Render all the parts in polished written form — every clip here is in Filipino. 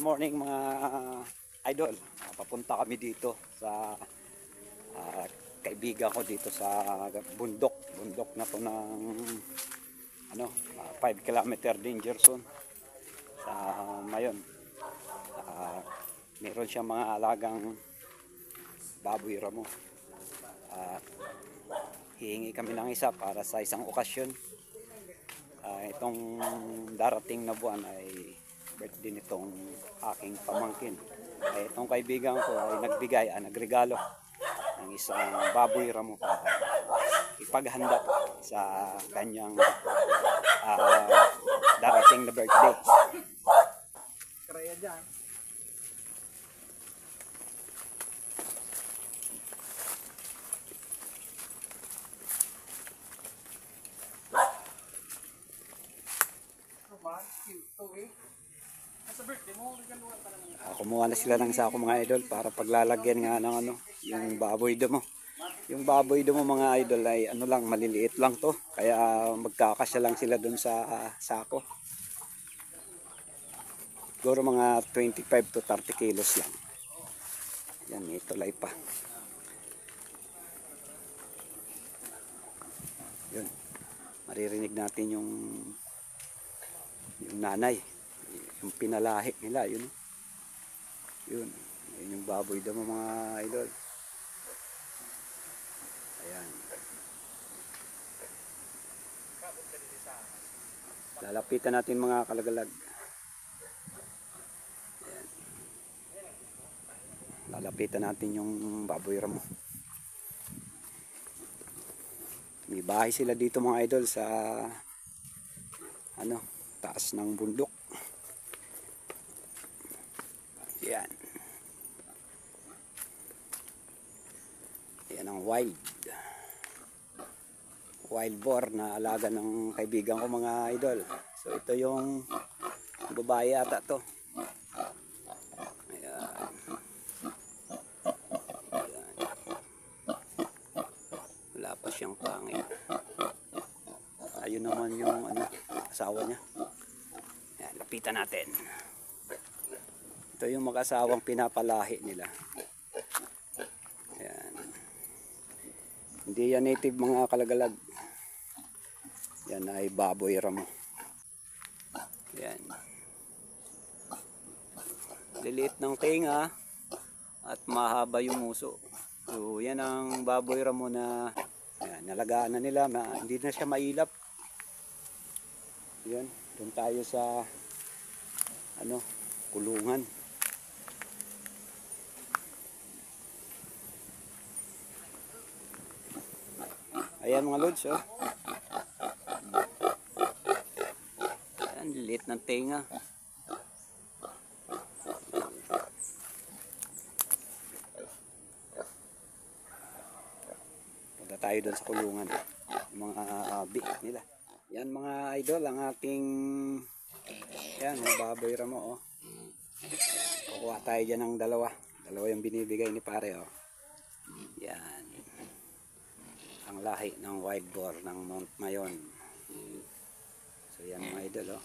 morning mga idol. Papunta kami dito sa kaibigan ko dito sa bundok na to ng 5 kilometer danger zone sa Mayon. Meron siyang mga alagang baboy ramo. Hihingi kami ng isa para sa isang okasyon. Itong darating na buwan ay birthday nitong aking pamangkin. Itong kaibigan ko ay nagregalo ng isang baboy ramo para ipaghanda sa kanyang darating na birthday. Karaya dyan. Kumuha na sila ng sako mga idol para paglalagyan nga ng yung baboy damo. Yung baboy damo mga idol ay lang, maliliit lang to. Kaya magkakasya lang sila dun sa sako. Siguro mga 25 to 30 kilos lang. Yan, ito tulay pa. Yun. Maririnig natin yung nanay. Yung pinalahi nila, yun. Yun yung baboy damo mga idol. Ayan. Lalapitan natin mga kalagalag. Ayan. Lalapitan natin yung baboy ramo. May bahay sila dito mga idol sa taas ng bundok. Yan. Yan ang wild boar na alaga ng kaibigan ko mga idol. So ito yung babae ata to. Ayan. Ayan. Wala pa siyang pangit. Ayun naman yung asawa niya. Ayan, lapitan natin. Ito yung mag-asawang pinapalahi nila. Ayan. Hindi yan native mga kalagalag. Yan ay baboy ramo. Ayan. Liliit ng tenga at mahaba yung muso. So yan ang baboy ramo na nalagaan na nila. Hindi na siya mailap. Yan. Doon tayo sa kulungan. Ayan mga lods, oh. Ayan, liit ng tenga. Punta tayo doon sa kulungan. Yung mga bik nila. Yan mga idol, ang ating mga baboy ramo, oh. Kukuha tayo dyan ng dalawa. Dalawa yung binibigay ni pare, oh. Yan. Ang lahi ng wild boar ng Mount Mayon. So yan mga idol, oh.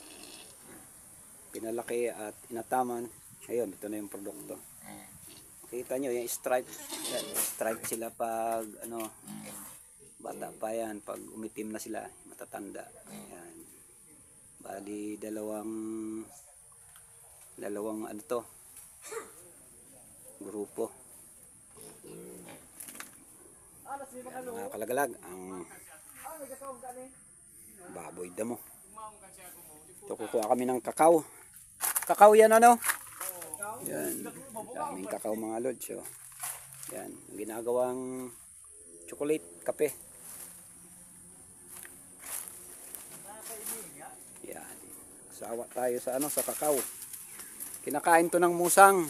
Pinalaki at inataman. Ayun, ito na yung produkto. Kita nyo yung stripe. Yan, stripe sila pag bata pa yan. Pag umitim na sila, matatanda. Yan. Bali dalawang grupo. Yan, mga kalagalag, ang baboy damo. Ito, kukuha kami ng kakao. Kakao yan Yan, daming kakao mga lods, oh. Yan, ginagawang chocolate, kape. Yan, sawa tayo sa kakao. Kinakain to ng musang.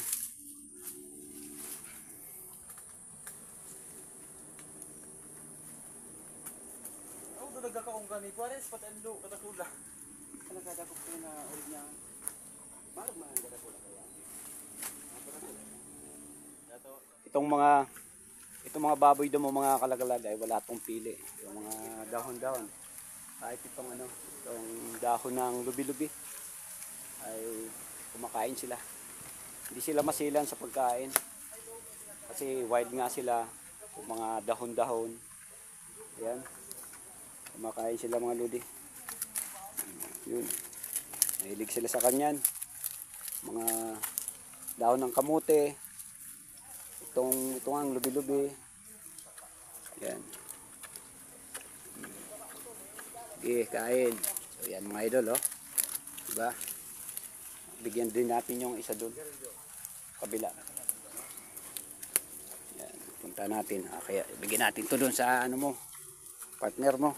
Gani Juarez patendo katakula. Ano kada ko na orinya. Marag man kada pula kaya. Itong mga baboy damo mga kalagalag ay wala tong pili. Yung mga dahon-dahon. Kahit itong dahon ng lubi-lubi ay kumakain sila. Hindi sila masilan sa pagkain. Kasi wild nga sila. Mga dahon-dahon. Ayan. Kumakain sila mga lodi. Yun. Mahilig sila sa kanyan. Mga dahon ng kamote. Itong ang lubi-lubi. Ayan. Okay, kain. So yan mga idol, oh. Diba? Bigyan din natin yung isa doon. Kabila. Yan, punta natin. Kaya bigyan natin to doon sa ano mo, partner mo.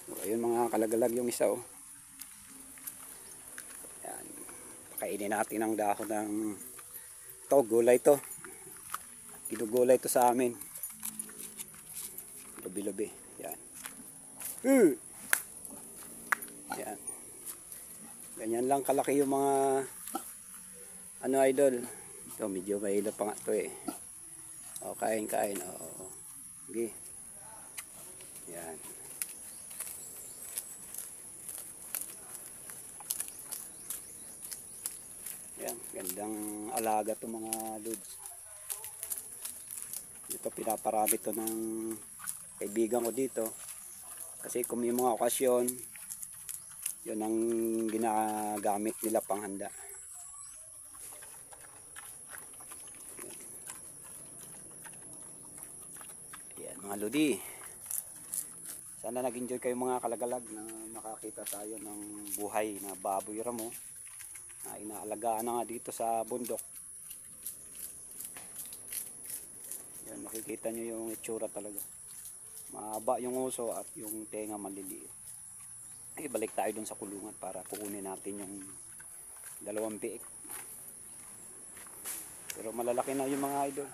So, ayun mga kalagalag yung isa, oh. Yan. Pakainin natin ang dahon ng to, gulay to. Ginugulay to sa amin. Lubi-lubi. Yan. Yan. Ganyan lang kalaki yung mga ano idol. Ito medyo mahilo pa nga ito eh. O kain. O. Okay. Yan. Yan. Gandang alaga to mga lods. Ito pinaparami to ng kaibigan ko dito. Kasi kung may mga okasyon, yun ang ginagamit nila panghanda. Yan mga lodi. Sana nag-enjoy kayo mga kalagalag na makakita tayo ng buhay na baboy ramo na inaalagaan na nga dito sa bundok. Yan, makikita nyo yung itsura talaga. Mahaba yung uso at yung tenga maliliit. Ay, balik tayo dun sa kulungan para kukunin natin yung dalawang biik. Pero malalaki na yung mga idol.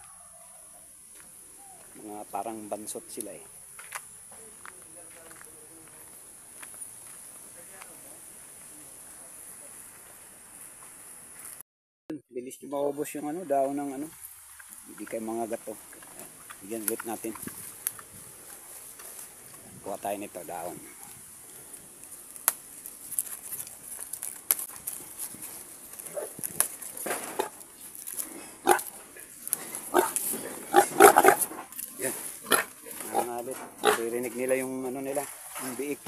Mga parang bansot sila eh. Bilis nyo maubos yung ano, daon ng ano. Hindi kayo mga gato. Bigyan ulit natin. Kuha tayo nito daon. Yan. Nangalit. Ririnig nila yung ano nila, yung biik.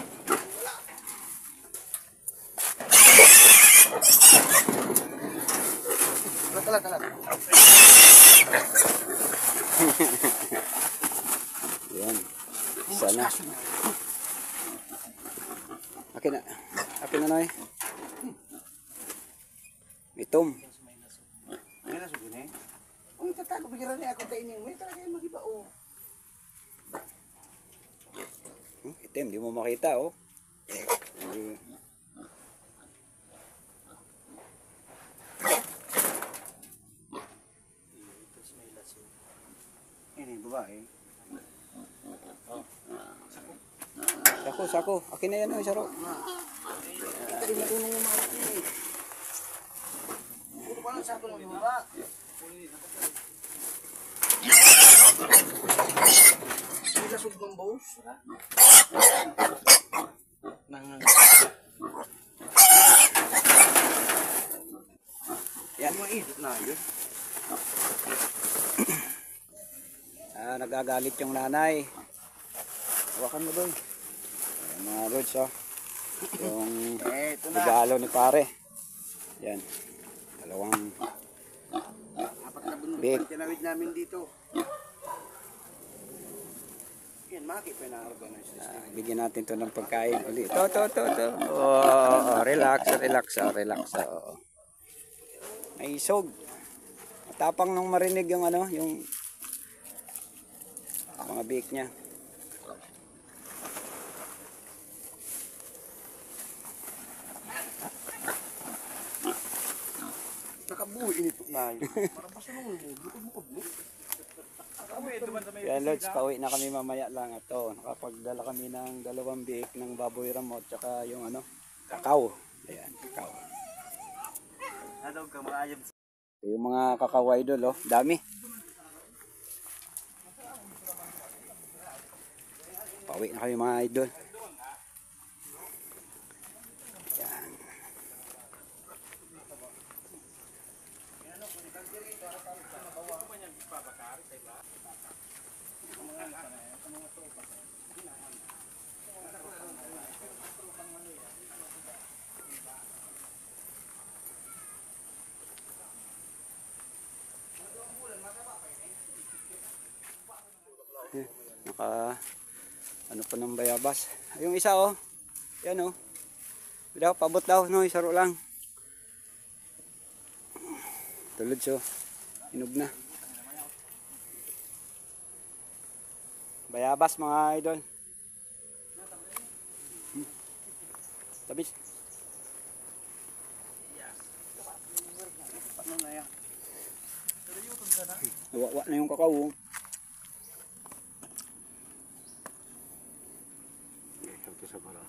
Kalat. Yan. Sana. Akin na na eh. Itom. May nasugin eh. Uy, tatago bigyan niya ako kainin. May talaga yung magiba oh. Itim, di mo makita oh. Ini babae. Sako. Akin na yan oh, saro. Ito rin matulong yung mga eh. Puro pa lang sako ng baba. May lasog ng bows. Yan. Mga idot na yun. Nagagalit yung nanay. Hawakan mo doon. Mga roads oh. Yung Ito na. regalo ni pare. Yan. Dalawang Apat na bundok Big. ang tinawid namin dito. Yan, maki pa na organize. bigyan natin to ng pagkain ulit. To. Oh, relax. Oh. May isog. Matapang nung marinig yung ano, yung mga bake niya. Nakabuhi initok na yun. Parang basta nung bukod mo. Kaya Lods, pauwi na kami mamaya lang. Ito, nakapagdala kami ng dalawang bake ng baboy ramot tsaka yung ano, kakao. Ayan, kakao. Adog ka, maayam. Yung mga kakao idol, oh, dami. Pauwi na kami mga idol. Yan. Naka ano pa ng bayabas. Yung isa oh. Yan oh. Daw pabot daw no, isaro lang. Tulad so. Inog na. Bayabas mga idol. Tabis. Paano na yan? Wawa na yung kakao. Oh. Ito sa pala.